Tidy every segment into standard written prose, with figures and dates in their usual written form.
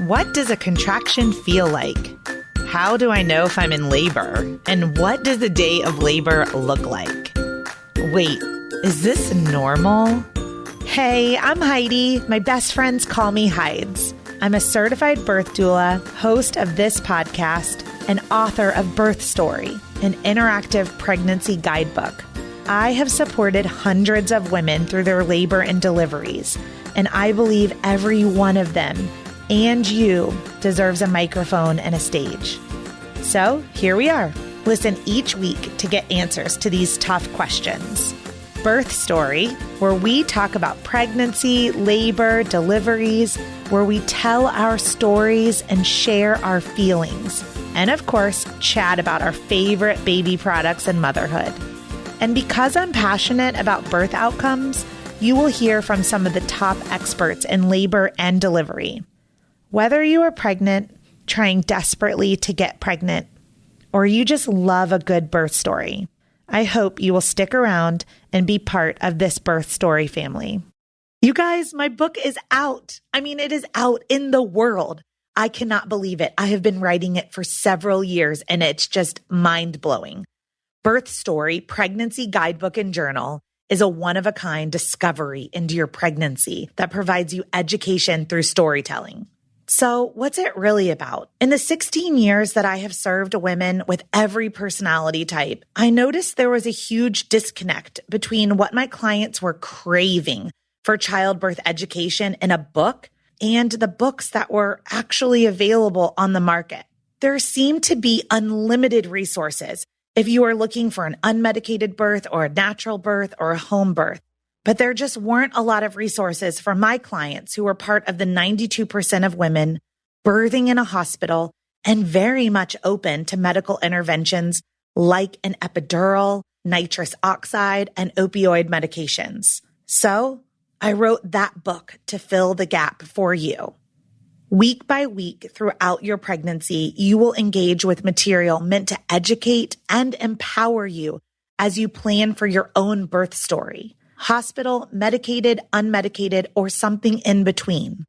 What does a contraction feel like? How do I know if I'm in labor? And what does the day of labor look like? Wait, is this normal? Hey, I'm Heidi. My best friends call me Hides. I'm a certified birth doula, host of this podcast, and author of Birth Story, an interactive pregnancy guidebook. I have supported hundreds of women through their labor and deliveries, and I believe every one of them and you deserves a microphone and a stage. So here we are. Listen each week to get answers to these tough questions. Birth Story, where we talk about pregnancy, labor, deliveries, where we tell our stories and share our feelings. And of course, chat about our favorite baby products and motherhood. And because I'm passionate about birth outcomes, you will hear from some of the top experts in labor and delivery. Whether you are pregnant, trying desperately to get pregnant, or you just love a good birth story, I hope you will stick around and be part of this birth story family. You guys, my book is out. It is out in the world. I cannot believe it. I have been writing it for several years, and it's just mind-blowing. Birth Story, Pregnancy Guidebook and Journal is a one-of-a-kind discovery into your pregnancy that provides you education through storytelling. So what's it really about? In the 16 years that I have served women with every personality type, I noticed there was a huge disconnect between what my clients were craving for childbirth education in a book and the books that were actually available on the market. There seemed to be unlimited resources if you are looking for an unmedicated birth or a natural birth or a home birth. But there just weren't a lot of resources for my clients who were part of the 92% of women birthing in a hospital and very much open to medical interventions like an epidural, nitrous oxide, and opioid medications. So I wrote that book to fill the gap for you. Week by week throughout your pregnancy, you will engage with material meant to educate and empower you as you plan for your own birth story. Hospital, medicated, unmedicated, or something in between.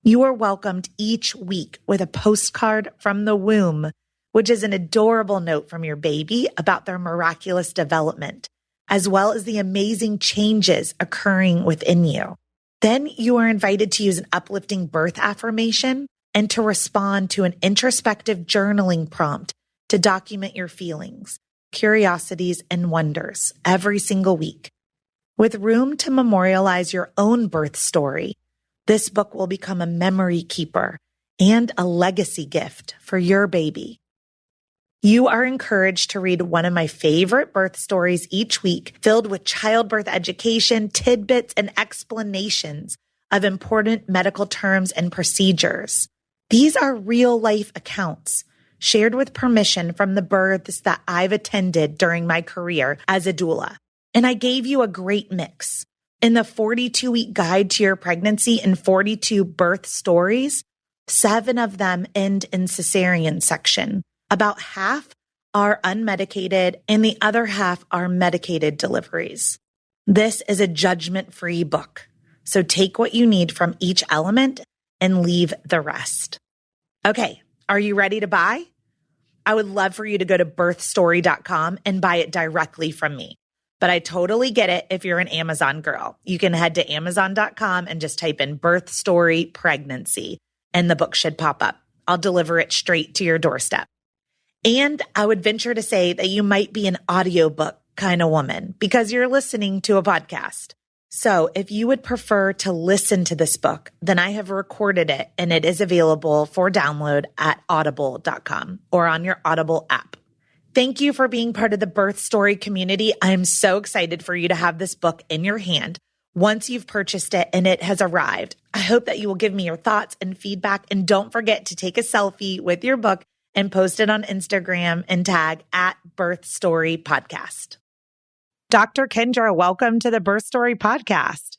You are welcomed each week with a postcard from the womb, which is an adorable note from your baby about their miraculous development, as well as the amazing changes occurring within you. Then you are invited to use an uplifting birth affirmation and to respond to an introspective journaling prompt to document your feelings, curiosities, and wonders every single week. With room to memorialize your own birth story, this book will become a memory keeper and a legacy gift for your baby. You are encouraged to read one of my favorite birth stories each week, filled with childbirth education, tidbits, and explanations of important medical terms and procedures. These are real-life accounts shared with permission from the births that I've attended during my career as a doula. And I gave you a great mix. In the 42-week guide to your pregnancy and 42 birth stories, 7 of them end in cesarean section. About half are unmedicated and the other half are medicated deliveries. This is a judgment-free book. So take what you need from each element and leave the rest. Okay, are you ready to buy? I would love for you to go to birthstory.com and buy it directly from me. But I totally get it if you're an Amazon girl. You can head to Amazon.com and just type in Birth Story Pregnancy, and the book should pop up. I'll deliver it straight to your doorstep. And I would venture to say that you might be an audiobook kind of woman because you're listening to a podcast. So if you would prefer to listen to this book, then I have recorded it and it is available for download at audible.com or on your Audible app. Thank you for being part of the Birth Story community. I am so excited for you to have this book in your hand once you've purchased it and it has arrived. I hope that you will give me your thoughts and feedback, and don't forget to take a selfie with your book and post it on Instagram and tag at Birth Story Podcast. Dr. Kendra, welcome to the Birth Story Podcast.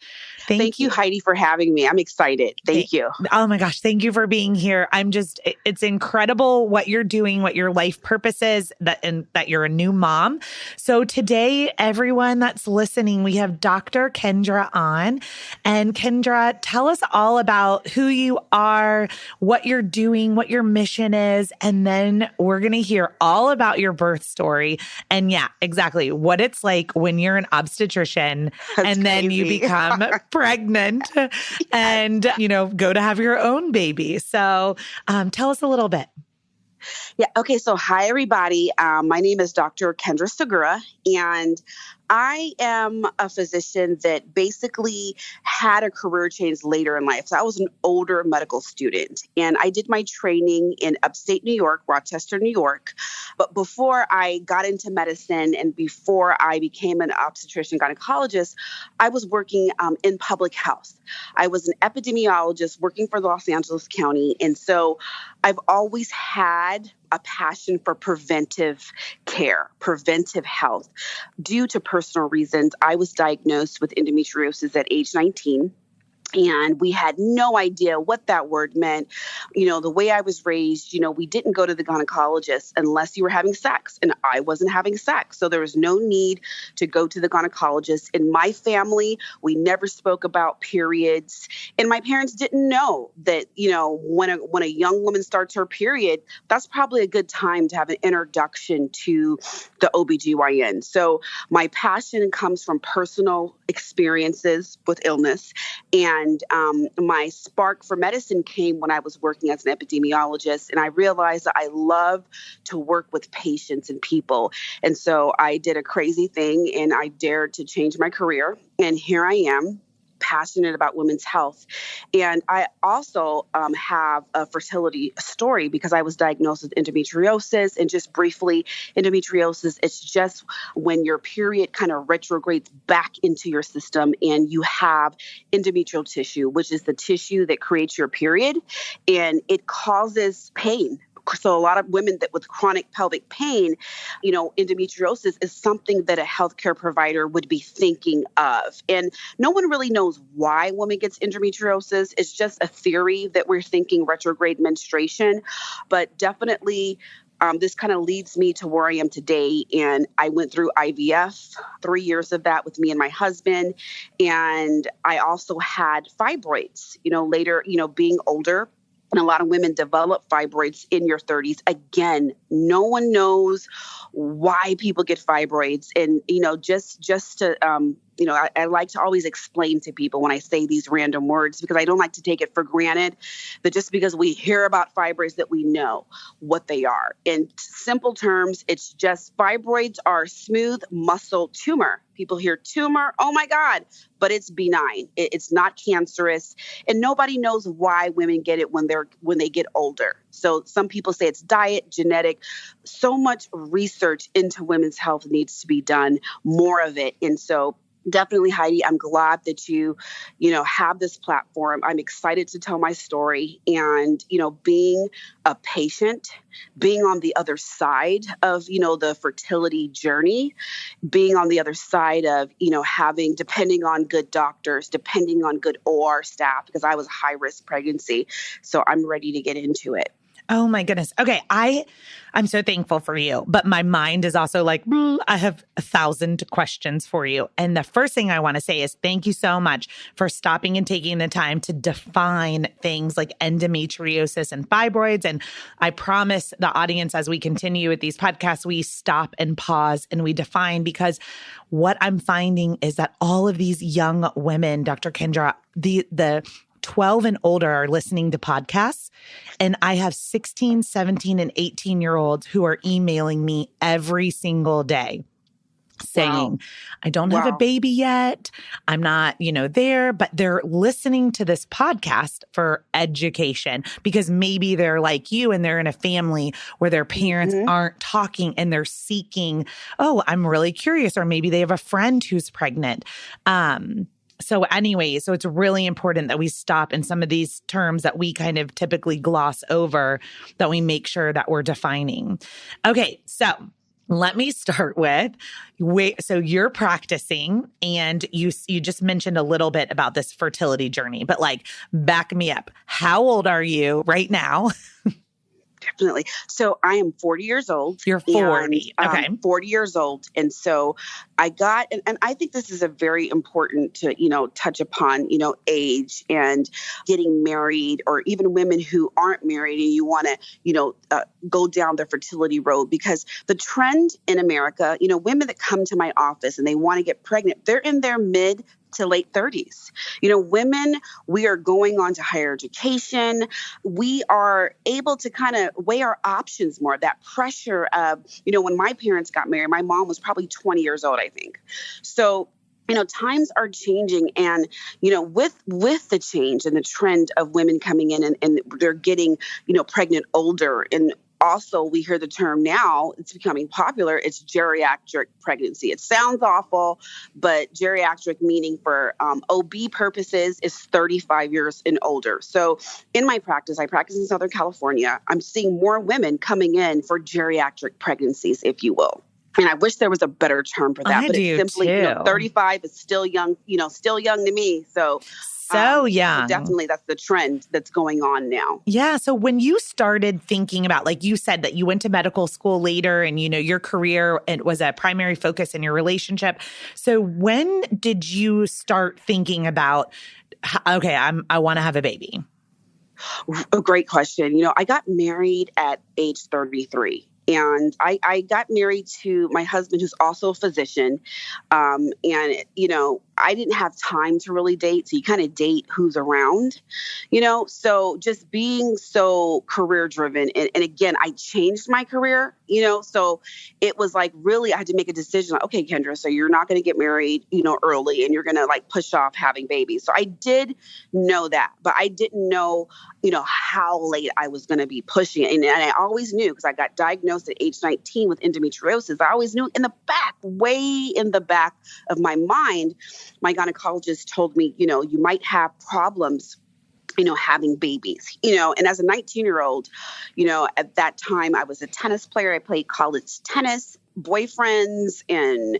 Thank you, Heidi, for having me. I'm excited. Thank you. Oh my gosh. Thank you for being here. It's incredible what you're doing, what your life purpose is, that you're a new mom. So today, everyone that's listening, we have Dr. Kendra on. And Kendra, tell us all about who you are, what you're doing, what your mission is. And then we're going to hear all about your birth story. And yeah, exactly what it's like when you're an obstetrician and then you become pregnant and, go to have your own baby. So tell us a little bit. Yeah. Okay. So hi, everybody. My name is Dr. Kendra Segura, and I am a physician that basically had a career change later in life. So I was an older medical student, and I did my training in upstate New York, Rochester, New York. But before I got into medicine and before I became an obstetrician gynecologist, I was working in public health. I was an epidemiologist working for Los Angeles County. And so I've always had a passion for preventive care, preventive health. Due to personal reasons, I was diagnosed with endometriosis at age 19. And we had no idea what that word meant. The way I was raised, we didn't go to the gynecologist unless you were having sex. And I wasn't having sex. So there was no need to go to the gynecologist. In my family, we never spoke about periods. And my parents didn't know that, when a young woman starts her period, that's probably a good time to have an introduction to the OBGYN. So my passion comes from personal experiences with illness. And my spark for medicine came when I was working as an epidemiologist. And I realized that I love to work with patients and people. And so I did a crazy thing and I dared to change my career. And here I am, passionate about women's health. And I also have a fertility story because I was diagnosed with endometriosis. And just briefly, endometriosis, it's just when your period kind of retrogrades back into your system and you have endometrial tissue, which is the tissue that creates your period, and it causes pain. So a lot of women that with chronic pelvic pain, endometriosis is something that a healthcare provider would be thinking of. And no one really knows why a woman gets endometriosis. It's just a theory that we're thinking retrograde menstruation. But definitely, this kind of leads me to where I am today. And I went through IVF, 3 years of that with me and my husband. And I also had fibroids, later, being older. And a lot of women develop fibroids in your 30s. Again, no one knows why people get fibroids. And, just to, I like to always explain to people when I say these random words, because I don't like to take it for granted that just because we hear about fibroids that we know what they are. In simple terms, it's just fibroids are smooth muscle tumor. People hear tumor, oh my God, but it's benign. It's not cancerous. And nobody knows why women get it when they get older. So some people say it's diet, genetic. So much research into women's health needs to be done, more of it. And so definitely, Heidi, I'm glad that you have this platform. I'm excited to tell my story. And, being a patient, being on the other side of, the fertility journey, being on the other side of, having, depending on good doctors, depending on good OR staff, because I was a high-risk pregnancy. So I'm ready to get into it. Oh my goodness. Okay. I'm so thankful for you, but my mind is also like, I have 1,000 questions for you. And the first thing I want to say is thank you so much for stopping and taking the time to define things like endometriosis and fibroids. And I promise the audience, as we continue with these podcasts, we stop and pause and we define, because what I'm finding is that all of these young women, Dr. Kendra, the 12 and older are listening to podcasts. And I have 16, 17, and 18-year-olds who are emailing me every single day saying, wow, I don't have a baby yet. I'm not, there, but they're listening to this podcast for education because maybe they're like you and they're in a family where their parents aren't talking and they're seeking, oh, I'm really curious. Or maybe they have a friend who's pregnant. So anyway, so it's really important that we stop in some of these terms that we kind of typically gloss over, that we make sure that we're defining. Okay, so Let me start with, wait, so you're practicing and you just mentioned a little bit about this fertility journey, but like back me up. How old are you right now? Definitely. So I am 40 years old. You're 40. Okay. 40 years old. And so I got, and I think this is a very important to, touch upon, age and getting married, or even women who aren't married and you want to, go down the fertility road, because the trend in America, women that come to my office and they want to get pregnant, they're in their mid to late 30s. Women, we are going on to higher education. We are able to kind of weigh our options more. That pressure of, when my parents got married, my mom was probably 20 years old, I think. So times are changing, and, with the change and the trend of women coming in and they're getting, pregnant older. And also, we hear the term now, it's becoming popular, it's geriatric pregnancy. It sounds awful, but geriatric, meaning for OB purposes, is 35 years and older. So in my practice, I practice in Southern California, I'm seeing more women coming in for geriatric pregnancies, if you will. And I wish there was a better term for that, but it's simply, 35 is still young, still young to me. So young. So definitely that's the trend that's going on now. Yeah. So when you started thinking about, like you said, that you went to medical school later and, your career, it was a primary focus in your relationship. So when did you start thinking about, okay, I want to have a baby? A great question. I got married at age 33. And I got married to my husband, who's also a physician. And, I didn't have time to really date. So you kind of date who's around, so just being so career driven. And again, I changed my career, so it was like, really, I had to make a decision. Like, okay, Kendra, so you're not going to get married, early, and you're going to like push off having babies. So I did know that, but I didn't know, how late I was going to be pushing it. And I always knew, because I got diagnosed at age 19 with endometriosis. I always knew in the back, way in the back of my mind, my gynecologist told me, you might have problems, having babies, and as a 19-year-old, at that time I was a tennis player. I played college tennis. Boyfriends and,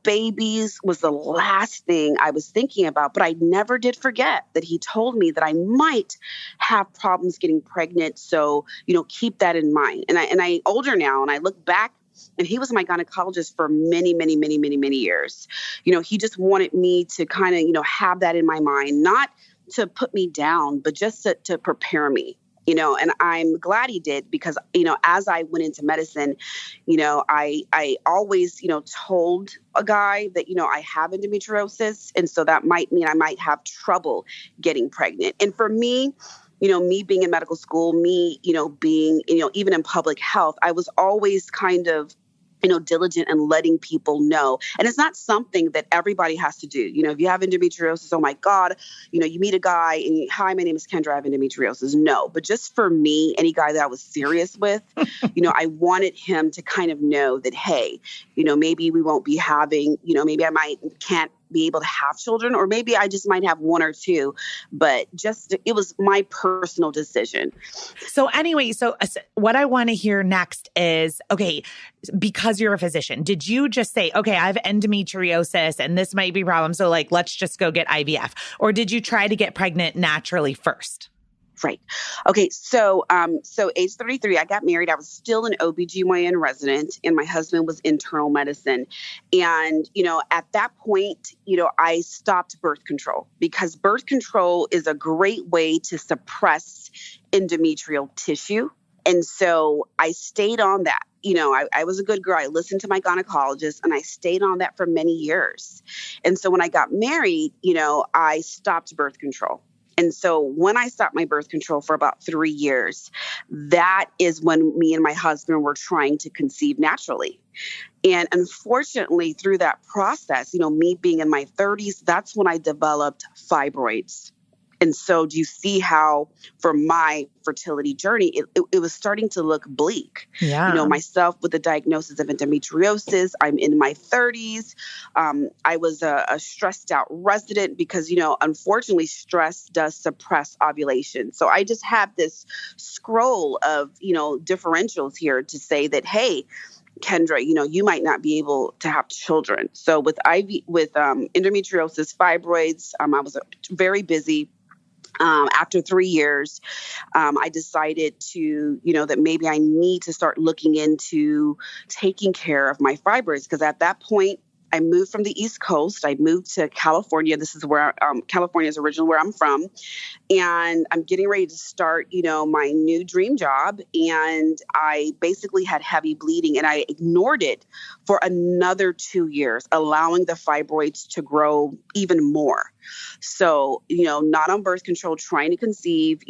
babies was the last thing I was thinking about. But I never did forget that he told me that I might have problems getting pregnant. So, keep that in mind. And I older now, and I look back, and he was my gynecologist for many, many, many, many, many years. He just wanted me to kind of, have that in my mind, not to put me down, but just to prepare me. And I'm glad he did, because, as I went into medicine, I always, told a guy that, I have endometriosis. And so that might mean I might have trouble getting pregnant. And for me, me being in medical school, me, being, even in public health, I was always kind of, diligent and letting people know. And it's not something that everybody has to do. If you have endometriosis, oh my God, you meet a guy and hi, my name is Kendra, I have endometriosis. No, but just for me, any guy that I was serious with, I wanted him to kind of know that, hey, maybe we won't be having, maybe I can't be able to have children, or maybe I just might have one or two, but it was my personal decision. So anyway, so what I want to hear next is, okay, because you're a physician, did you just say, okay, I have endometriosis and this might be a problem, so like, let's just go get IVF? Or did you try to get pregnant naturally first? Right. Okay. So age 33, I got married. I was still an OBGYN resident, and my husband was internal medicine. And, at that point, I stopped birth control, because birth control is a great way to suppress endometrial tissue. And so I stayed on that. I was a good girl. I listened to my gynecologist, and I stayed on that for many years. And so when I got married, I stopped birth control. And so when I stopped my birth control for about 3 years, that is when me and my husband were trying to conceive naturally. And unfortunately, through that process, me being in my 30s, that's when I developed fibroids. And so do you see how for my fertility journey, it was starting to look bleak? Yeah. Myself with the diagnosis of endometriosis, I'm in my 30s. I was a stressed out resident because, unfortunately, stress does suppress ovulation. So I just have this scroll of, differentials here to say that, hey, Kendra, you might not be able to have children. So with endometriosis, fibroids, I was very busy. After 3 years, I decided that maybe I need to start looking into taking care of my fibroids, because at that point, I moved from the East Coast. I moved to California. This is where California is originally where I'm from. And I'm getting ready to start, my new dream job. And I basically had heavy bleeding, and I ignored it for another 2 years, allowing the fibroids to grow even more. So, not on birth control, trying to conceive,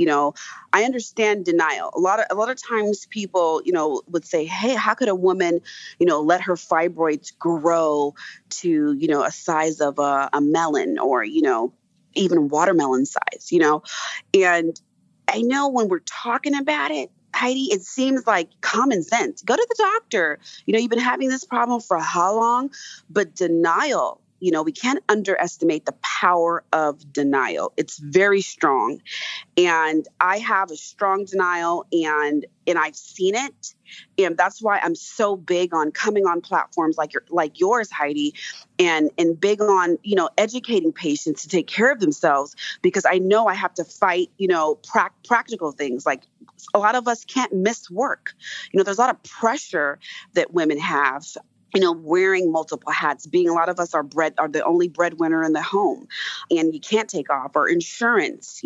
I understand denial. A lot of times people, would say, hey, how could a woman, let her fibroids grow to, a size of a melon, or, even watermelon size, and I know when we're talking about it, Heidi, it seems like common sense. Go to the doctor. You've been having this problem for how long? But denial, we can't underestimate the power of denial. It's very strong. And I have a strong denial, and I've seen it. And that's why I'm so big on coming on platforms like yours, Heidi, and big on, educating patients to take care of themselves, because I know I have to fight, practical things. Like, a lot of us can't miss work. There's a lot of pressure that women have, wearing multiple hats, being a lot of us are the only breadwinner in the home, and you can't take off, or insurance,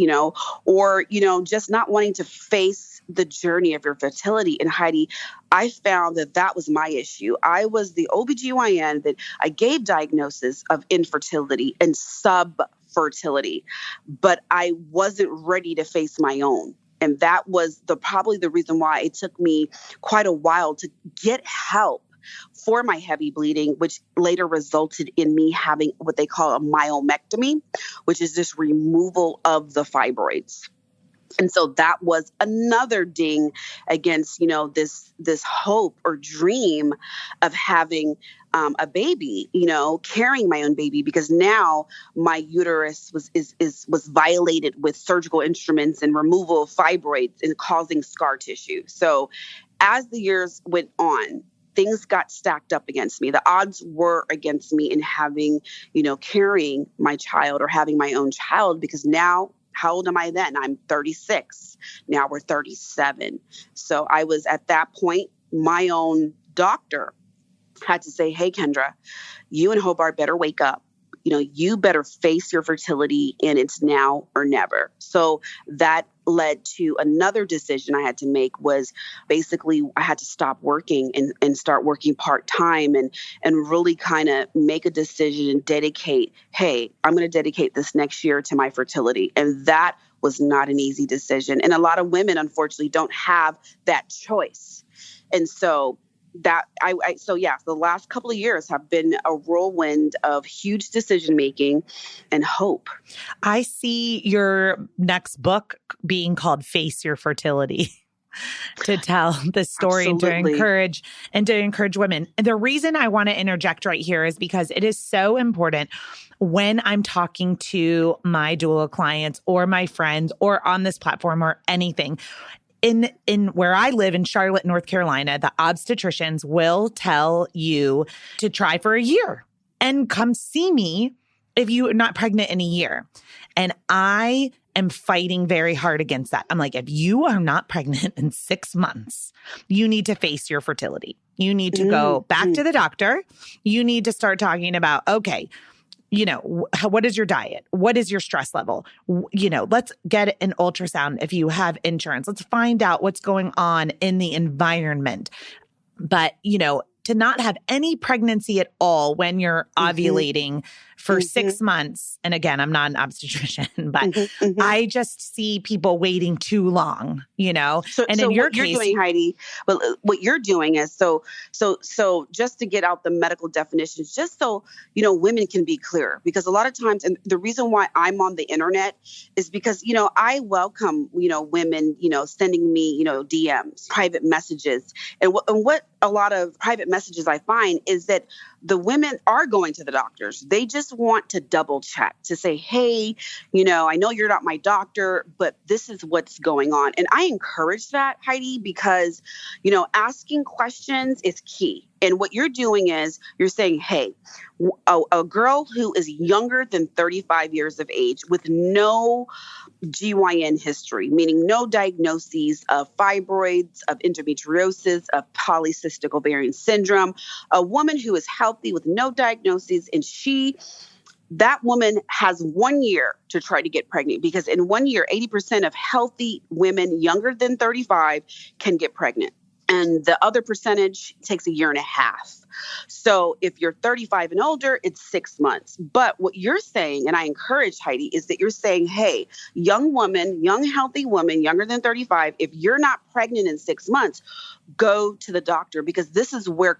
or, just not wanting to face the journey of your fertility. And Heidi, I found that was my issue. I was the OBGYN that I gave diagnosis of infertility and subfertility, but I wasn't ready to face my own. And that was probably the reason why it took me quite a while to get help for my heavy bleeding, which later resulted in me having what they call a myomectomy, which is just removal of the fibroids. And so that was another ding against, this hope or dream of having a baby, carrying my own baby, because now my uterus was violated with surgical instruments and removal of fibroids and causing scar tissue. So as the years went on, things got stacked up against me. The odds were against me in having, carrying my child or having my own child, because now, how old am I then? I'm 36. Now we're 37. So I was at that point, my own doctor had to say, hey, Kendra, you and Hobart better wake up. You better face your fertility, and it's now or never. So that led to another decision I had to make. Was basically I had to stop working and start working part-time and really kind of make a decision and dedicate, hey, I'm going to dedicate this next year to my fertility. And that was not an easy decision. And a lot of women, unfortunately, don't have that choice. And so the last couple of years have been a whirlwind of huge decision making and hope. I see your next book being called Face Your Fertility, to tell the story. Absolutely. and to encourage women. And the reason I want to interject right here is because it is so important when I'm talking to my doula clients or my friends or on this platform or anything. In where I live in Charlotte, North Carolina, the obstetricians will tell you to try for a year and come see me if you're not pregnant in a year. And I am fighting very hard against that. I'm like, if you are not pregnant in 6 months, you need to face your fertility. You need to go back to the doctor. You need to start talking about, okay, what is your diet? What is your stress level? Let's get an ultrasound if you have insurance. Let's find out what's going on in the environment. But, to not have any pregnancy at all when you're ovulating for 6 months. And again, I'm not an obstetrician, but I just see people waiting too long, So, and so in your what you're case, doing, Heidi, well, what you're doing is so just to get out the medical definitions, just so, women can be clear, because a lot of times, and the reason why I'm on the internet is because, I welcome, women, sending me, DMs, private messages. And what a lot of private messages I find is that the women are going to the doctors. They just want to double check to say, hey, I know you're not my doctor, but this is what's going on. And I encourage that, Heidi, because, asking questions is key. And what you're doing is you're saying, hey, a girl who is younger than 35 years of age with no GYN history, meaning no diagnoses of fibroids, of endometriosis, of polycystic ovarian syndrome, a woman who is healthy with no diagnoses, and that woman has 1 year to try to get pregnant, because in 1 year, 80% of healthy women younger than 35 can get pregnant. And the other percentage takes a year and a half. So if you're 35 and older, it's 6 months. But what you're saying, and I encourage Heidi, is that you're saying, hey, young woman, young healthy woman, younger than 35, if you're not pregnant in 6 months, go to the doctor, because this is where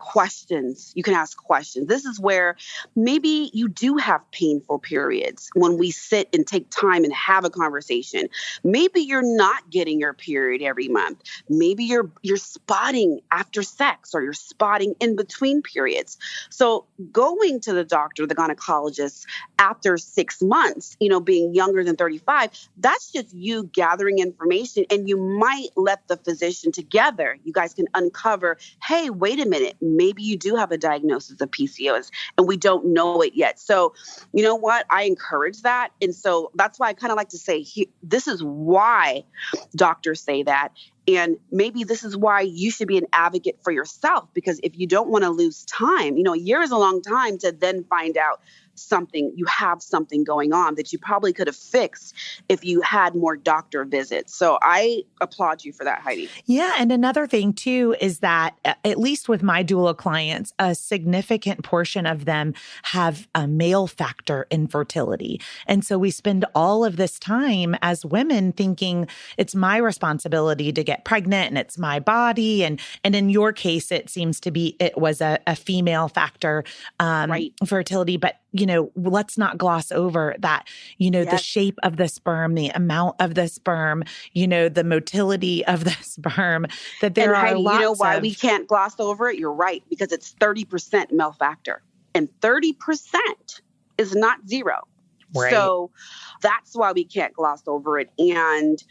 you can ask questions. This is where maybe you do have painful periods when we sit and take time and have a conversation. Maybe you're not getting your period every month. Maybe you're spotting after sex, or you're spotting in between periods. So going to the doctor, the gynecologist, after 6 months, being younger than 35, that's just you gathering information, and you might let the physician together. You guys can uncover, hey, wait a minute, maybe you do have a diagnosis of PCOS and we don't know it yet. So you know what? I encourage that. And so that's why I kind of like to say, this is why doctors say that. And maybe this is why you should be an advocate for yourself, because if you don't want to lose time, a year is a long time to then find out you have something going on that you probably could have fixed if you had more doctor visits. So I applaud you for that, Heidi. Yeah. And another thing too is that, at least with my doula clients, a significant portion of them have a male factor infertility. And so we spend all of this time as women thinking it's my responsibility to get pregnant and it's my body. And in your case, it seems to be, it was a female factor, Right. fertility. But let's not gloss over that, Yes. the shape of the sperm, the amount of the sperm, the motility of the sperm, that there are Heidi, lots you know why of... we can't gloss over it? You're right, because it's 30% male factor, and 30% is not zero. Right. So that's why we can't gloss over it. And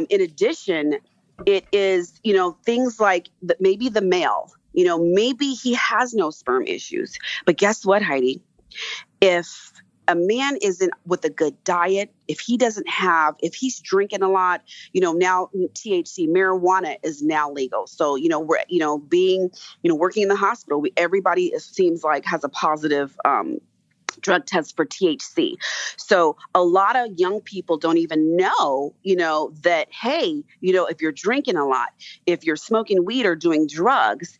in addition, it is, things like maybe the male, maybe he has no sperm issues. But guess what, Heidi? If a man isn't with a good diet, if he's drinking a lot, now THC, marijuana is now legal. So, we're, being, working in the hospital, everybody seems like has a positive, drug test for THC. So a lot of young people don't even know, that, hey, if you're drinking a lot, if you're smoking weed or doing drugs,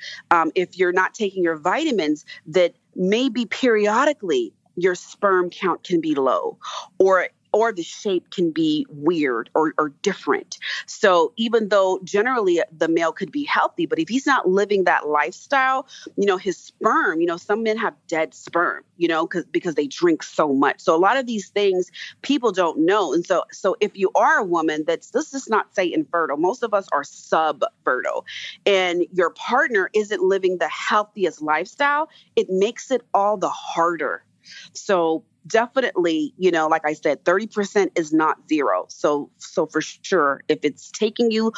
if you're not taking your vitamins, that maybe periodically your sperm count can be low, or the shape can be weird or different. So even though generally the male could be healthy, but if he's not living that lifestyle, his sperm, some men have dead sperm, because they drink so much. So a lot of these things people don't know. And so if you are a woman let's just not say infertile, most of us are subfertile, and your partner isn't living the healthiest lifestyle, it makes it all the harder. So definitely, like I said, 30% is not zero. So for sure, if it's taking you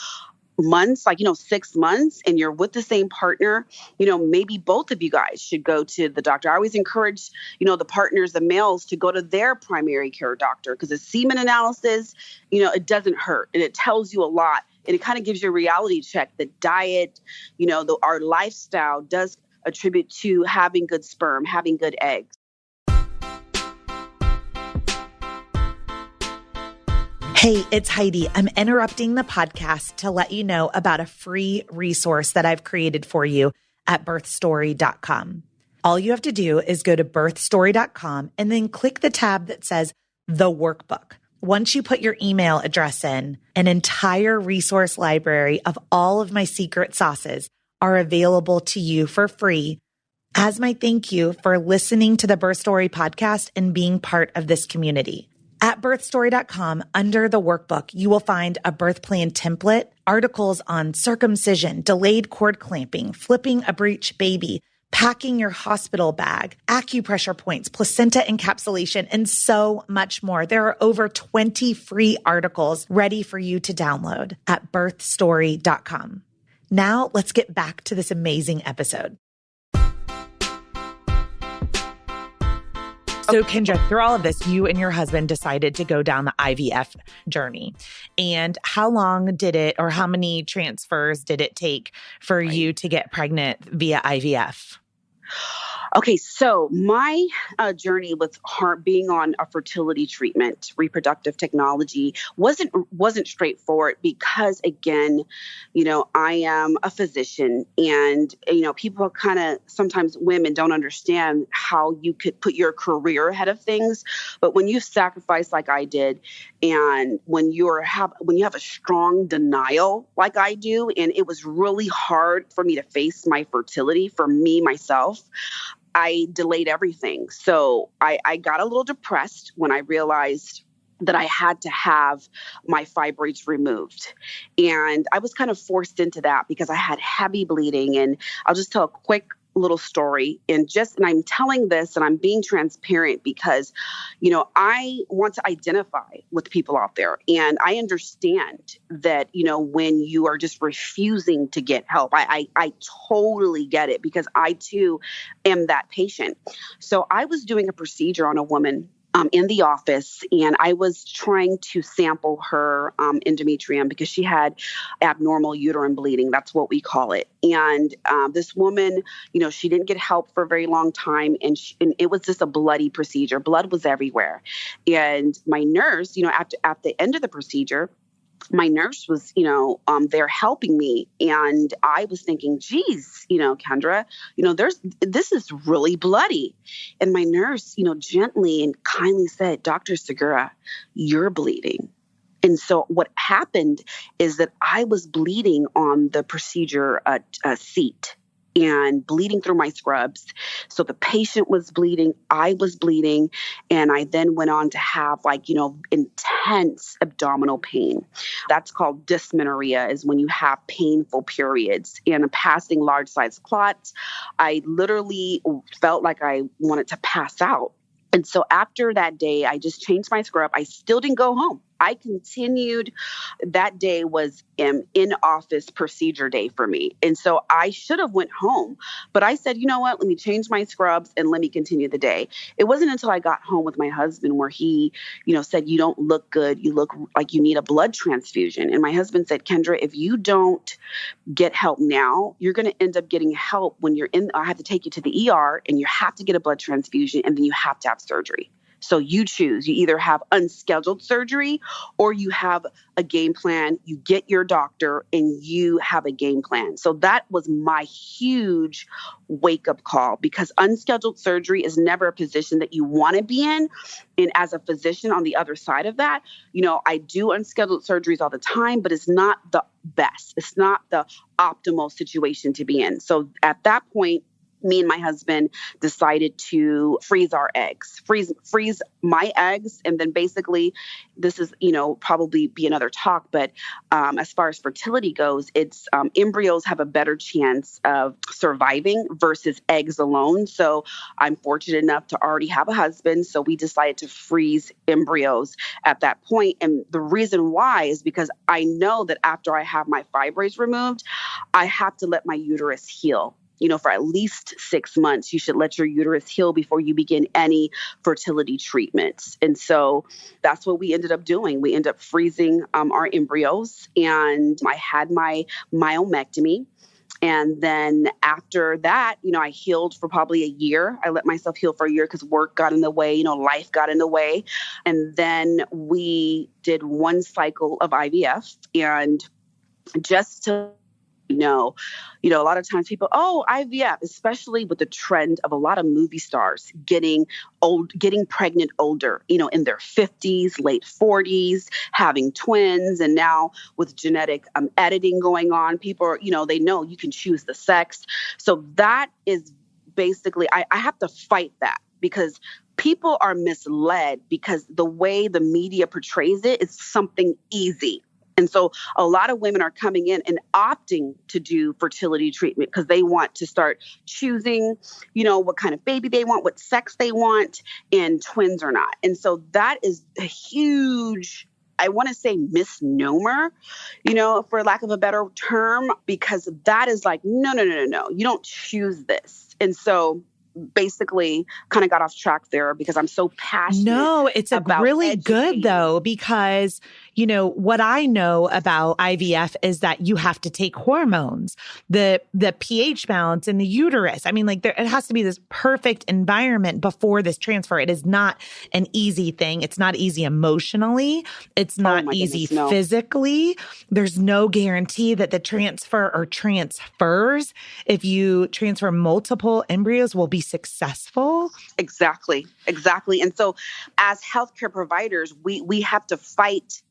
months, 6 months, and you're with the same partner, maybe both of you guys should go to the doctor. I always encourage, the partners, the males, to go to their primary care doctor, because a semen analysis, it doesn't hurt, and it tells you a lot. And it kind of gives you a reality check. The diet, our lifestyle does attribute to having good sperm, having good eggs. Hey, it's Heidi. I'm interrupting the podcast to let you know about a free resource that I've created for you at birthstory.com. All you have to do is go to birthstory.com and then click the tab that says The Workbook. Once you put your email address in, an entire resource library of all of my secret sauces are available to you for free as my thank you for listening to the Birth Story podcast and being part of this community. At birthstory.com, under the workbook, you will find a birth plan template, articles on circumcision, delayed cord clamping, flipping a breech baby, packing your hospital bag, acupressure points, placenta encapsulation, and so much more. There are over 20 free articles ready for you to download at birthstory.com. Now let's get back to this amazing episode. So Kendra, through all of this, you and your husband decided to go down the IVF journey. And how long did it, or how many transfers did it take for you to get pregnant via IVF? Okay, so my journey with being on a fertility treatment, reproductive technology, wasn't straightforward because, again, I am a physician, and people kind of sometimes women don't understand how you could put your career ahead of things, but when you sacrifice like I did, and when you have a strong denial like I do, and it was really hard for me to face my fertility for me myself. I delayed everything. So I got a little depressed when I realized that I had to have my fibroids removed. And I was kind of forced into that because I had heavy bleeding. And I'll just tell a quick little story. And I'm telling this and I'm being transparent because, I want to identify with people out there. And I understand that, when you are just refusing to get help, I totally get it because I too am that patient. So I was doing a procedure on a woman in the office, and I was trying to sample her endometrium because she had abnormal uterine bleeding. That's what we call it. And this woman, she didn't get help for a very long time, and it was just a bloody procedure. Blood was everywhere. And my nurse, at the end of the procedure, my nurse was, there helping me. And I was thinking, geez, Kendra, this is really bloody. And my nurse, gently and kindly said, Dr. Segura, you're bleeding. And so what happened is that I was bleeding on the procedure seat and bleeding through my scrubs. So the patient was bleeding, I was bleeding, and I then went on to have intense abdominal pain. That's called dysmenorrhea, is when you have painful periods and passing large sized clots. I literally felt like I wanted to pass out. And so after that day, I just changed my scrub. I still didn't go home. I continued. That day was an in-office procedure day for me. And so I should have went home. But I said, you know what, let me change my scrubs and let me continue the day. It wasn't until I got home with my husband where he, said, you don't look good. You look like you need a blood transfusion. And my husband said, Kendra, if you don't get help now, you're going to end up getting help when I have to take you to the ER and you have to get a blood transfusion and then you have to have surgery. So you choose. You either have unscheduled surgery or you have a game plan. You get your doctor and you have a game plan. So that was my huge wake-up call because unscheduled surgery is never a position that you want to be in. And as a physician on the other side of that, I do unscheduled surgeries all the time, but it's not the best. It's not the optimal situation to be in. So at that point, me and my husband decided to freeze our eggs, freeze my eggs. And then basically this is, probably be another talk. But as far as fertility goes, it's embryos have a better chance of surviving versus eggs alone. So I'm fortunate enough to already have a husband. So we decided to freeze embryos at that point. And the reason why is because I know that after I have my fibroids removed, I have to let my uterus heal. For at least 6 months, you should let your uterus heal before you begin any fertility treatments. And so that's what we ended up doing. We ended up freezing our embryos, and I had my myomectomy. And then after that, I healed for probably a year. I let myself heal for a year because work got in the way, life got in the way. And then we did one cycle of IVF. And just to a lot of times people, IVF, especially with the trend of a lot of movie stars getting pregnant older, in their 50s, late 40s, having twins. And now with genetic editing going on, people are, they know you can choose the sex. So that is basically, I have to fight that because people are misled because the way the media portrays it is something easy. And so a lot of women are coming in and opting to do fertility treatment because they want to start choosing, what kind of baby they want, what sex they want, and twins or not. And so that is a huge, I want to say misnomer, for lack of a better term, because that is like, no, you don't choose this. And so basically kind of got off track there because I'm so passionate. No, it's about really good educating. though, because, what I know about IVF is that you have to take hormones, the pH balance in the uterus. I mean, like it has to be this perfect environment before this transfer. It is not an easy thing. It's not easy emotionally. It's not easy physically. There's no guarantee that the transfer or transfers, if you transfer multiple embryos, will be successful. Exactly. And so as healthcare providers, we have to fight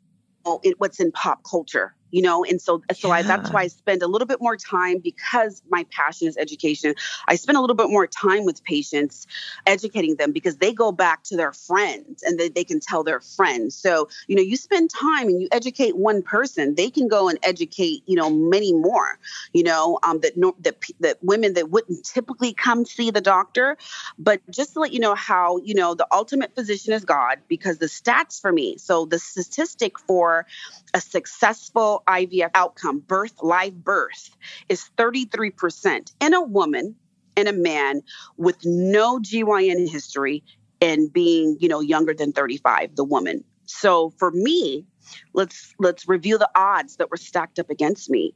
what's in pop culture, and so that's why I spend a little bit more time, because my passion is education. I spend a little bit more time with patients, educating them, because they go back to their friends and they can tell their friends. So, you spend time and you educate one person, they can go and educate, many more, that women that wouldn't typically come see the doctor. But just to let you know how, the ultimate physician is God, because the stats for me, so the statistic for a successful IVF outcome, live birth, is 33% in a woman and a man with no GYN history and being, younger than 35, the woman. So for me, let's review the odds that were stacked up against me.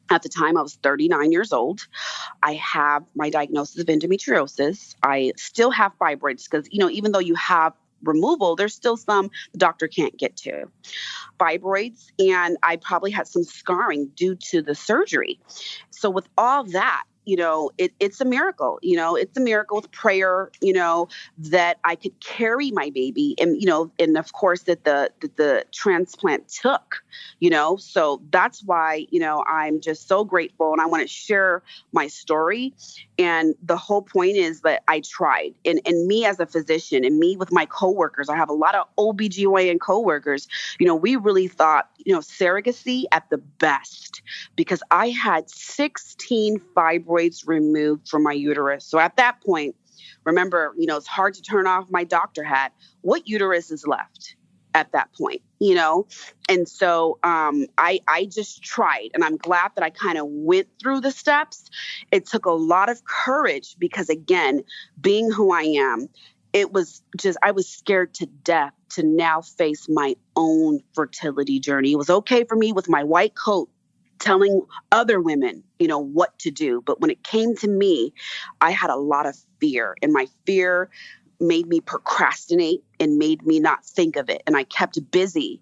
At the time, I was 39 years old. I have my diagnosis of endometriosis. I still have fibroids because, even though you have removal, there's still some the doctor can't get to. Fibroids, and I probably had some scarring due to the surgery. So with all that, it's a miracle. It's a miracle with prayer, that I could carry my baby, and of course that the transplant took, so that's why, I'm just so grateful, and I want to share my story. And the whole point is that I tried, and me as a physician, and me with my coworkers, I have a lot of OBGYN coworkers, we really thought, surrogacy at the best, because I had 16 fibroids removed from my uterus. So at that point, remember, it's hard to turn off my doctor hat. What uterus is left at that point, And so I just tried, and I'm glad that I kind of went through the steps. It took a lot of courage because, again, being who I am, it was just, I was scared to death to now face my own fertility journey. It was okay for me with my white coat telling other women, what to do. But when it came to me, I had a lot of fear, and my fear made me procrastinate and made me not think of it. And I kept busy,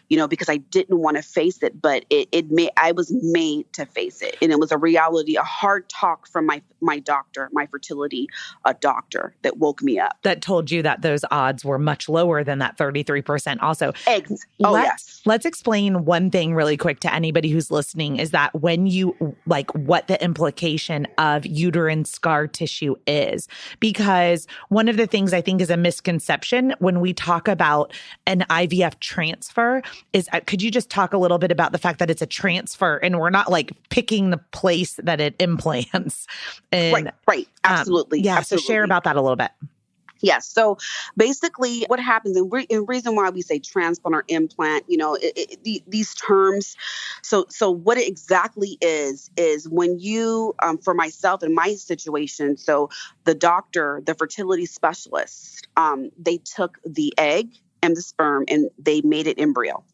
because I didn't want to face it, but I was made to face it. And it was a reality, a hard talk from my doctor, my fertility doctor, that woke me up. That told you that those odds were much lower than that 33% also. Let's explain one thing really quick to anybody who's listening, is that when you, what the implication of uterine scar tissue is. Because one of the things I think is a misconception when we talk about an IVF transfer is, could you just talk a little bit about the fact that it's a transfer and we're not picking the place that it implants? And, right. Absolutely. So share about that a little bit. Yes. So basically what happens, and reason why we say transplant or implant, these terms. So what it exactly is when you, for myself in my situation, so the doctor, the fertility specialist, they took the egg and the sperm and they made it embryo.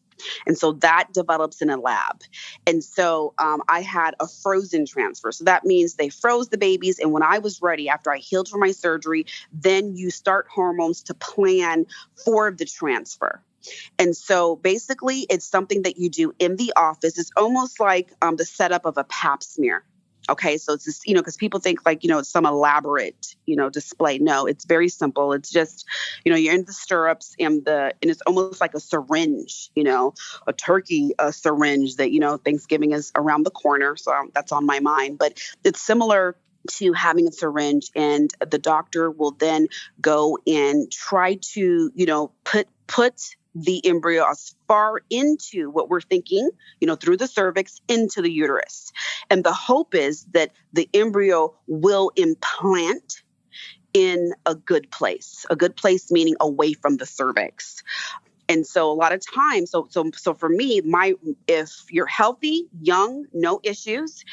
And so that develops in a lab. And so I had a frozen transfer. So that means they froze the babies. And when I was ready, after I healed from my surgery, then you start hormones to plan for the transfer. And so basically, it's something that you do in the office. It's almost like the setup of a pap smear. Okay, so it's just, because people think it's some elaborate, display. No, it's very simple. It's just, you're in the stirrups and it's almost like a syringe, a turkey syringe that, Thanksgiving is around the corner. So that's on my mind. But it's similar to having a syringe, and the doctor will then go and try to, put the embryo as far into what we're thinking, through the cervix into the uterus. And the hope is that the embryo will implant in a good place meaning away from the cervix. And so a lot of times, so for me, if you're healthy, young, no issues,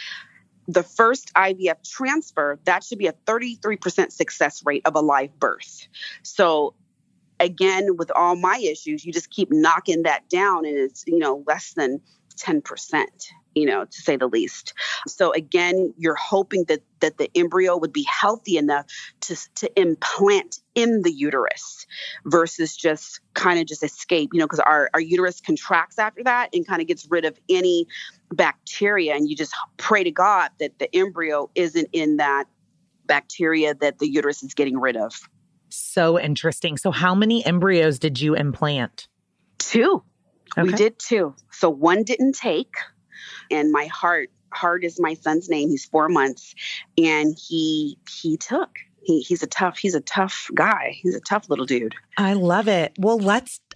the first IVF transfer, that should be a 33% success rate of a live birth. So again, with all my issues, you just keep knocking that down, and it's, less than 10%, to say the least. So again, you're hoping that the embryo would be healthy enough to implant in the uterus versus just kind of just escape, because our uterus contracts after that and kind of gets rid of any bacteria. And you just pray to God that the embryo isn't in that bacteria that the uterus is getting rid of. So interesting. So how many embryos did you implant? 2. Okay. We did 2. So 1 didn't take. And my Heart is my son's name. He's 4 months. And he took. He's a tough guy. He's a tough little dude. I love it. Well,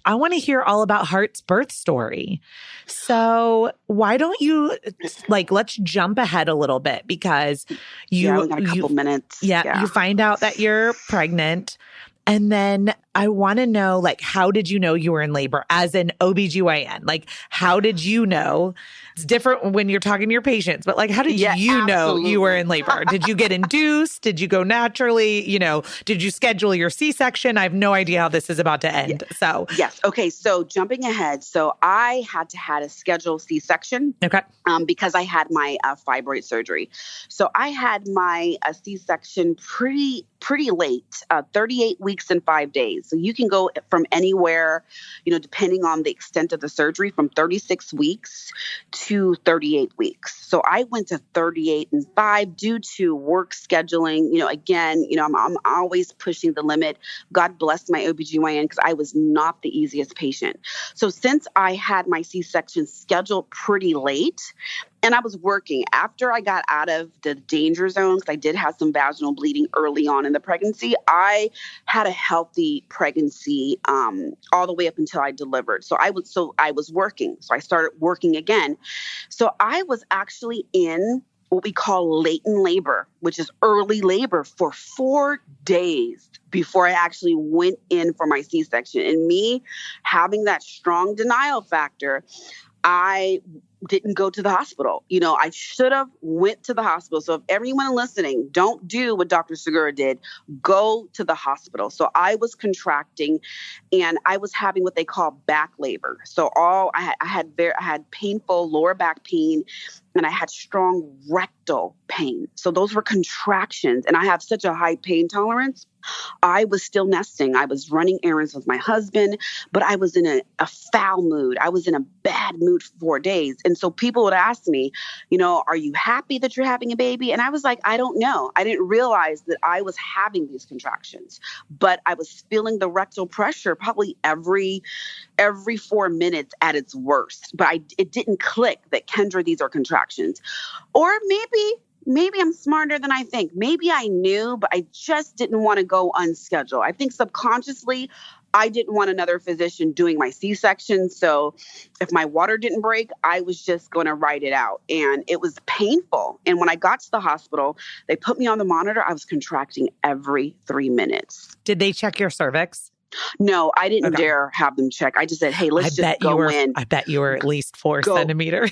I want to hear all about Heart's birth story. So why don't you, let's jump ahead a little bit, because we got a couple minutes. Yeah, you find out that you're pregnant. And then I want to know, how did you know you were in labor as an OBGYN? How did you know? It's different when you're talking to your patients, but how did you know you were in labor? Did you get induced? Did you go naturally? Did you schedule your C-section? I have no idea how this is about to end. Yes. So yes. Okay. So jumping ahead. So I had a scheduled C-section. Okay. Because I had my fibroid surgery. So I had my C-section pretty late, 38 weeks and 5 days. So you can go from anywhere, depending on the extent of the surgery, from 36 weeks to 38 weeks. So I went to 38 and 5 due to work scheduling. Again, I'm always pushing the limit. God bless my OBGYN, because I was not the easiest patient. So since I had my C-section scheduled pretty late, and I was working after I got out of the danger zone, because I did have some vaginal bleeding early on in the pregnancy. I had a healthy pregnancy all the way up until I delivered. So I was working. So I started working again. So I was actually in what we call latent labor, which is early labor, for 4 days before I actually went in for my C-section. And me having that strong denial factor, I didn't go to the hospital. I should have went to the hospital. So if everyone listening, don't do what Dr. Segura did. Go to the hospital. So I was contracting, and I was having what they call back labor. So I had painful lower back pain, and I had strong rectal pain. So those were contractions, and I have such a high pain tolerance. I was still nesting. I was running errands with my husband, but I was in a foul mood. I was in a bad mood for 4 days. And so people would ask me, are you happy that you're having a baby? And I was like, I don't know. I didn't realize that I was having these contractions, but I was feeling the rectal pressure probably every 4 minutes at its worst. But it didn't click that, Kendra, these are contractions. Or maybe I'm smarter than I think. Maybe I knew, but I just didn't want to go unscheduled. I think subconsciously, I didn't want another physician doing my C-section. So if my water didn't break, I was just going to ride it out. And it was painful. And when I got to the hospital, they put me on the monitor. I was contracting every 3 minutes. Did they check your cervix? No, I didn't dare have them check. I just said, hey, let's just go in. I bet you were at least 4 centimeters.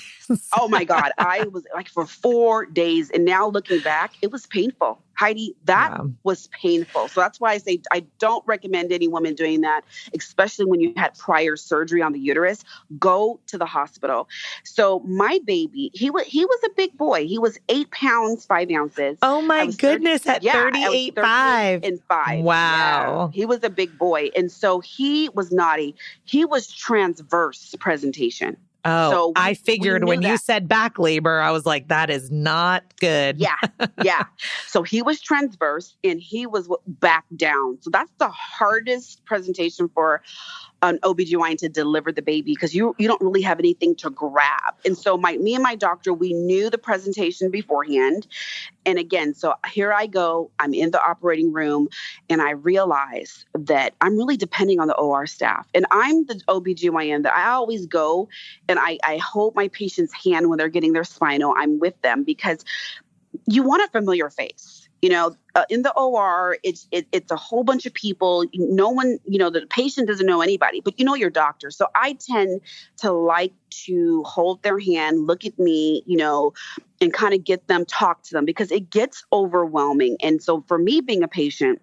Oh my God. I was for 4 days. And now looking back, it was painful. Heidi, that was painful. So that's why I say I don't recommend any woman doing that, especially when you had prior surgery on the uterus. Go to the hospital. So my baby, he was a big boy. He was 8 pounds, 5 ounces. Oh my goodness, at 38, 5. And 5. Wow. Yeah, he was a big boy. And so he was naughty. He was transverse presentation. Oh, so I figured when you said back labor, I was like, that is not good. Yeah. So he was transverse and he was back down. So that's the hardest presentation for an OBGYN to deliver the baby, because you don't really have anything to grab. And so me and my doctor, we knew the presentation beforehand. And again, so here I go, I'm in the operating room, and I realize that I'm really depending on the OR staff. And I'm the OBGYN that I always go, and I hold my patient's hand when they're getting their spinal. I'm with them because you want a familiar face. In the OR, it's a whole bunch of people. No one, the patient doesn't know anybody, but your doctor. So I tend to like to hold their hand, look at me, and kind of talk to them because it gets overwhelming. And so for me being a patient,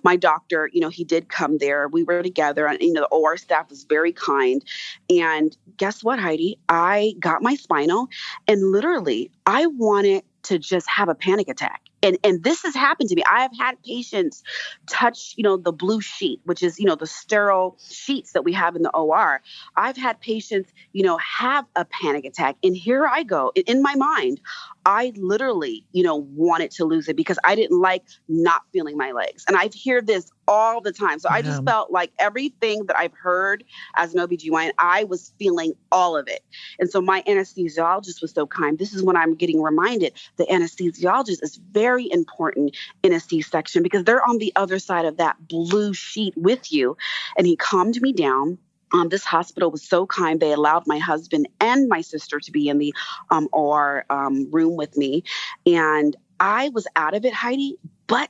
my doctor, he did come there. We were together and, the OR staff was very kind. And guess what, Heidi? I got my spinal and literally I wanted to just have a panic attack. And this has happened to me. I have had patients touch, the blue sheet, which is, the sterile sheets that we have in the OR. I've had patients, have a panic attack. And here I go. In my mind, I literally, wanted to lose it because I didn't like not feeling my legs. And I hear this all the time. So I just felt like everything that I've heard as an OBGYN, I was feeling all of it. And so my anesthesiologist was so kind. This is when I'm getting reminded the anesthesiologist is very important in a C-section because they're on the other side of that blue sheet with you. And he calmed me down. This hospital was so kind. They allowed my husband and my sister to be in the OR room with me. And I was out of it, Heidi, but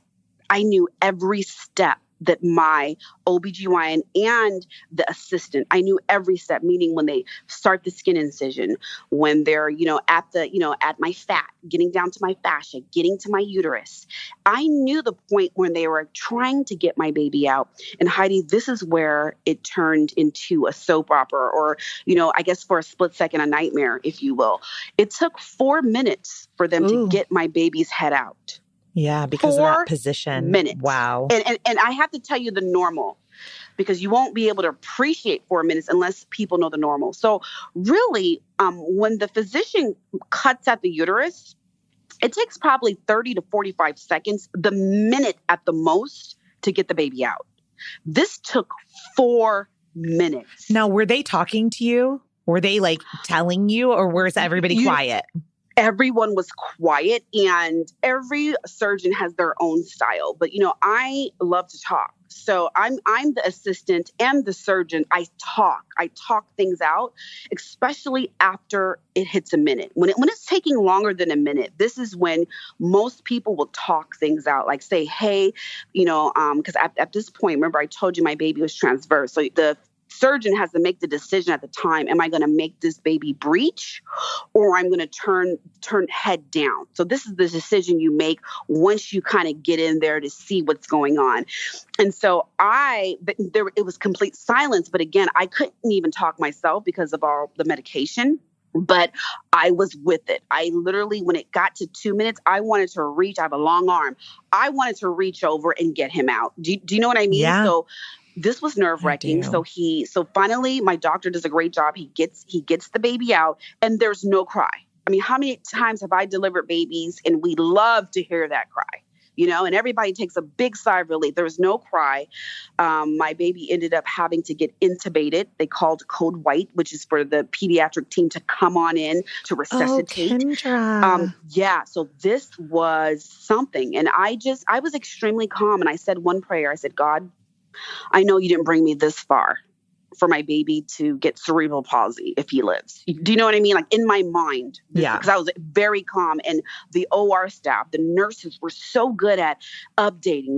I knew every step that my OBGYN and the assistant, I knew every step, meaning when they start the skin incision, when they're, at my fat, getting down to my fascia, getting to my uterus. I knew the point when they were trying to get my baby out. And Heidi, this is where it turned into a soap opera or, I guess for a split second, a nightmare, if you will. It took 4 minutes for them to get my baby's head out. Yeah, because of that position. 4 minutes. Wow. And I have to tell you the normal because you won't be able to appreciate 4 minutes unless people know the normal. So really, when the physician cuts at the uterus, it takes probably 30 to 45 seconds, the minute at the most, to get the baby out. This took 4 minutes. Now, were they talking to you? Were they telling you or was everybody quiet? Everyone was quiet and every surgeon has their own style. But, I love to talk. So I'm the assistant and the surgeon. I talk things out, especially after it hits a minute. When it's taking longer than a minute, this is when most people will talk things out, like say, hey, because at this point, remember I told you my baby was transverse. So the surgeon has to make the decision at the time, am I going to make this baby breech or I'm going to turn head down? So this is the decision you make once you kind of get in there to see what's going on. And so it was complete silence. But again, I couldn't even talk myself because of all the medication. But I was with it. I literally, when it got to 2 minutes, I wanted to reach. I have a long arm. I wanted to reach over and get him out. Do you know what I mean? Yeah. So this was nerve-wracking. So finally, my doctor does a great job. He gets the baby out and there's no cry. I mean, how many times have I delivered babies and we love to hear that cry, and everybody takes a big sigh of relief. There was no cry. My baby ended up having to get intubated. They called code white, which is for the pediatric team to come on in to resuscitate. Oh, Kendra. Yeah. So this was something. And I was extremely calm. And I said one prayer. I said, God, I know you didn't bring me this far for my baby to get cerebral palsy if he lives. Do you know what I mean? Like in my mind, because I was very calm and the OR staff, the nurses were so good at updating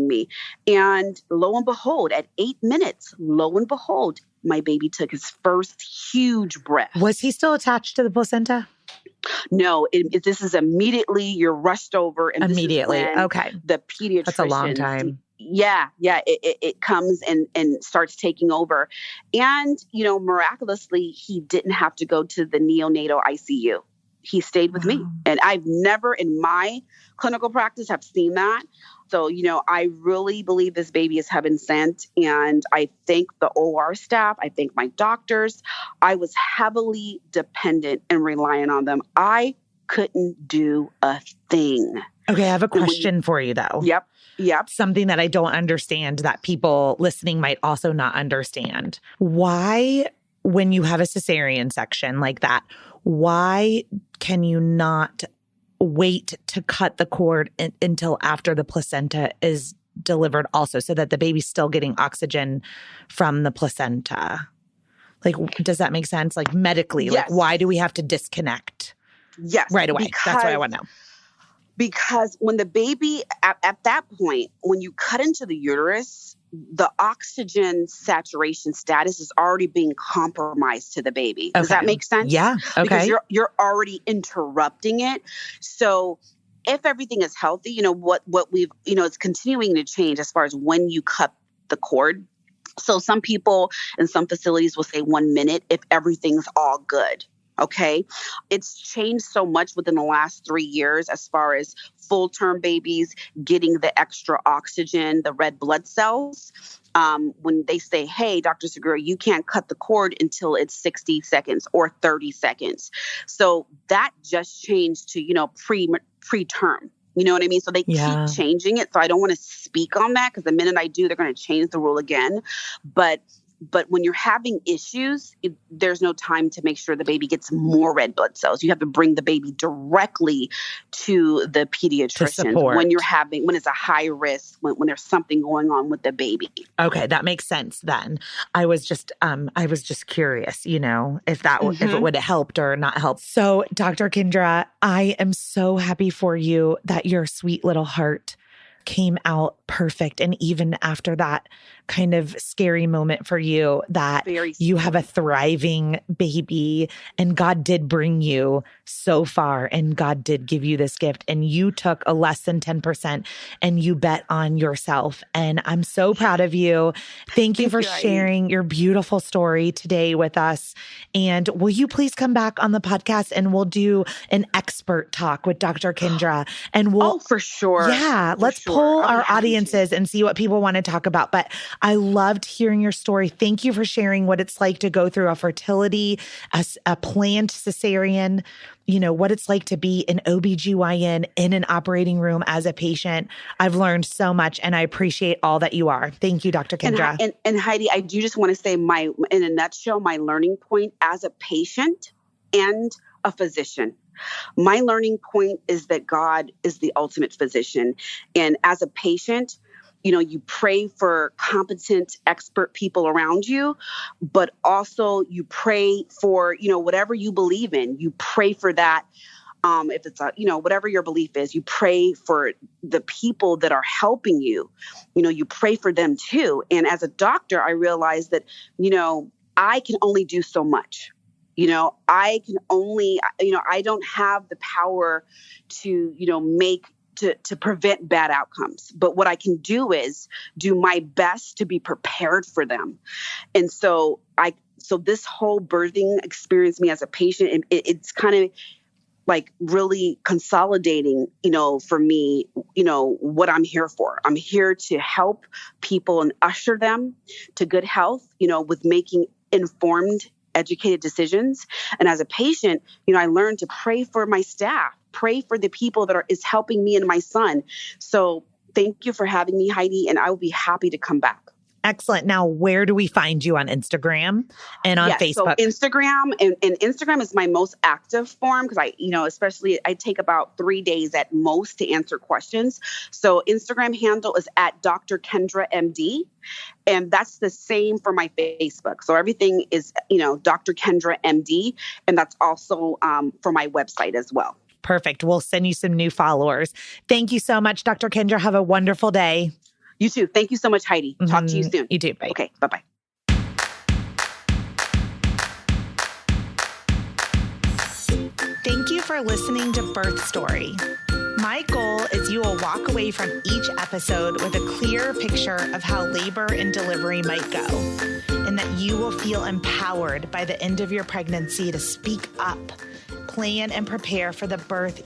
me. And lo and behold, at 8 minutes, my baby took his first huge breath. Was he still attached to the placenta? No, this is immediately you're rushed over. And immediately. Okay. The pediatrician. That's a long time. Yeah. It comes and starts taking over. And, miraculously, he didn't have to go to the neonatal ICU. He stayed with me. And I've never in my clinical practice have seen that. So, I really believe this baby is heaven sent. And I thank the OR staff. I thank my doctors. I was heavily dependent and reliant on them. I couldn't do a thing. Okay, I have a question for you, though. Yep. Something that I don't understand that people listening might also not understand. Why, when you have a cesarean section like that, why can you not wait to cut the cord until after the placenta is delivered also so that the baby's still getting oxygen from the placenta? Does that make sense? Medically, yes. Why do we have to disconnect yes, right away? That's what I want to know. Because when the baby, at that point, when you cut into the uterus, the oxygen saturation status is already being compromised to the baby. Does that make sense? Yeah. Okay. Because you're already interrupting it. So if everything is healthy, what we've, it's continuing to change as far as when you cut the cord. So some people in some facilities will say 1 minute if everything's all good. Okay. It's changed so much within the last 3 years as far as full-term babies getting the extra oxygen, the red blood cells. When they say, hey, Dr. Segura, you can't cut the cord until it's 60 seconds or 30 seconds. So that just changed to, preterm. You know what I mean? So they keep changing it. So I don't want to speak on that because the minute I do, they're going to change the rule again. But when you're having issues, there's no time to make sure the baby gets more red blood cells. You have to bring the baby directly to the pediatrician when it's a high risk, when there's something going on with the baby. Okay, that makes sense then. I was just curious, if that if it would have helped or not helped. So, Dr. Kendra, I am so happy for you that your sweet little heart came out perfect. And even after that kind of scary moment for you, that you have a thriving baby and God did bring you so far and God did give you this gift and you took a less than 10% and you bet on yourself. And I'm so proud of you. Thank you for sharing your beautiful story today with us. And will you please come back on the podcast and we'll do an expert talk with Dr. Kendra and we'll for sure. Yeah. Let's pull our audiences and see what people want to talk about. But I loved hearing your story. Thank you for sharing what it's like to go through a fertility, a planned cesarean, what it's like to be an OBGYN in an operating room as a patient. I've learned so much and I appreciate all that you are. Thank you, Dr. Kendra. And Heidi, I do just want to say in a nutshell, my learning point as a patient and a physician. My learning point is that God is the ultimate physician. And as a patient, you pray for competent, expert people around you, but also you pray for, whatever you believe in, you pray for that. If it's, whatever your belief is, you pray for the people that are helping you, you pray for them too. And as a doctor, I realized that, I can only do so much. I can only, I don't have the power to, to prevent bad outcomes. But what I can do is do my best to be prepared for them. And so this whole birthing experience me as a patient, it's kind of like really consolidating, for me, what I'm here for. I'm here to help people and usher them to good health, with making informed, educated decisions. And as a patient, I learned to pray for my staff, pray for the people that is helping me and my son. So thank you for having me, Heidi, and I will be happy to come back. Excellent. Now, where do we find you on Instagram and on Facebook? So Instagram and Instagram is my most active form because I take about 3 days at most to answer questions. So Instagram handle is at Dr. Kendra MD. And that's the same for my Facebook. So everything is, Dr. Kendra MD. And that's also for my website as well. Perfect. We'll send you some new followers. Thank you so much, Dr. Kendra. Have a wonderful day. You too. Thank you so much, Heidi. Talk to you soon. You too. Bye. Okay. Bye-bye. Thank you for listening to Birth Story. My goal is you will walk away from each episode with a clear picture of how labor and delivery might go, and that you will feel empowered by the end of your pregnancy to speak up, plan, and prepare for the birth